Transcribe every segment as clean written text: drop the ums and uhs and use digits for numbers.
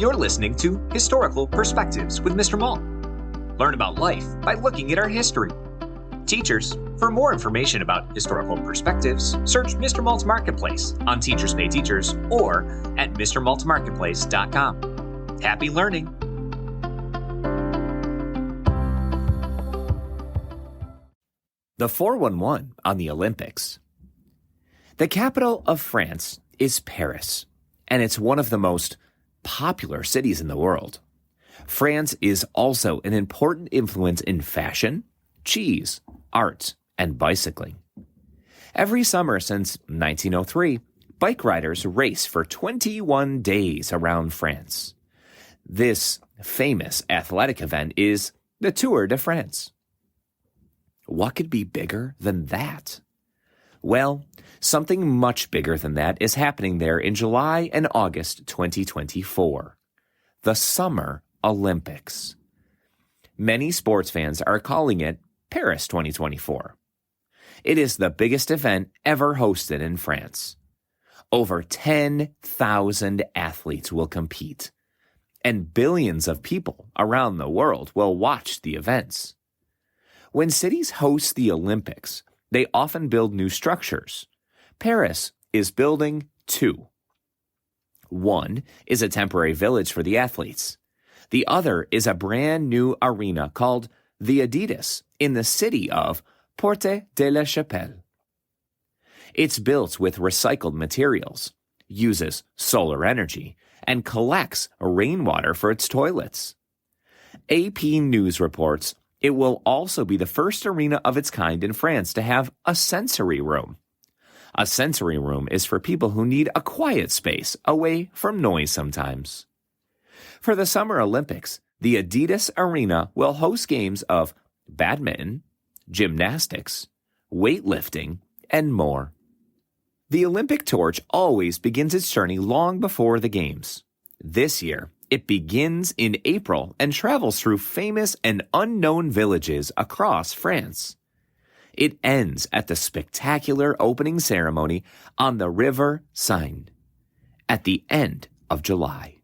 You're listening to Historical Perspectives with Mr. Mault. Learn about life by looking at our history. Teachers, for more information about historical perspectives, search Mr. Mault's Marketplace on Teachers Pay Teachers or at mrmaltmarketplace.com. Happy learning! The 411 on the Olympics. The capital of France is Paris, and it's one of the most popular cities in the world. France is also an important influence in fashion, cheese, art, and bicycling. Every summer since 1903, bike riders race for 21 days around France. This famous athletic event is the Tour de France. What could be bigger than that? Well, something much bigger than that is happening there in July and August 2024. The Summer Olympics. Many sports fans are calling it Paris 2024. It is the biggest event ever hosted in France. Over 10,000 athletes will compete, and billions of people around the world will watch the events. When cities host the Olympics, they often build new structures. Paris is building two. One is a temporary village for the athletes. The other is a brand new arena called the Adidas in the city of Porte de la Chapelle. It's built with recycled materials, uses solar energy, and collects rainwater for its toilets. AP News reports it will also be the first arena of its kind in France to have a sensory room. A sensory room is for people who need a quiet space away from noise sometimes. For the Summer Olympics, the Adidas Arena will host games of badminton, gymnastics, weightlifting, and more. The Olympic torch always begins its journey long before the Games. This year, it begins in April and travels through famous and unknown villages across France. It ends at the spectacular opening ceremony on the River Seine at the end of July.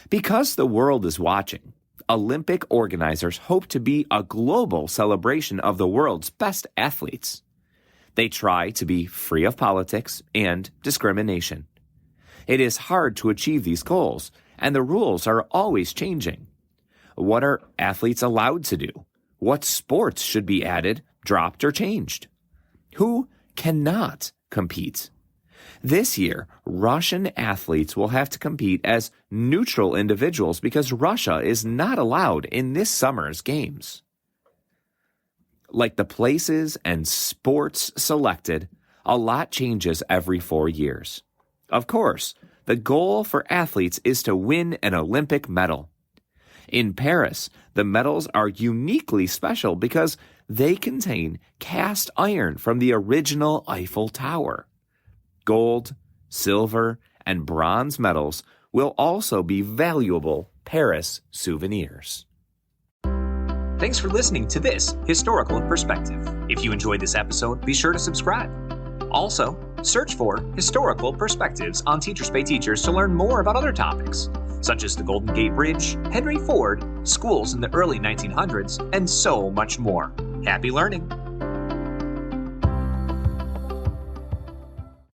Because the world is watching, Olympic organizers hope to be a global celebration of the world's best athletes. They try to be free of politics and discrimination. It is hard to achieve these goals, and the rules are always changing. What are athletes allowed to do? What sports should be added, dropped, or changed? Who cannot compete? This year, Russian athletes will have to compete as neutral individuals because Russia is not allowed in this summer's games. Like the places and sports selected, a lot changes every 4 years. Of course, the goal for athletes is to win an Olympic medal. In Paris, the medals are uniquely special because they contain cast iron from the original Eiffel Tower. Gold, silver, and bronze medals will also be valuable Paris souvenirs. Thanks for listening to this Historical Perspective. If you enjoyed this episode, be sure to subscribe. Also, search for Historical Perspectives on Teachers Pay Teachers to learn more about other topics, such as the Golden Gate Bridge, Henry Ford, schools in the early 1900s, and so much more. Happy learning!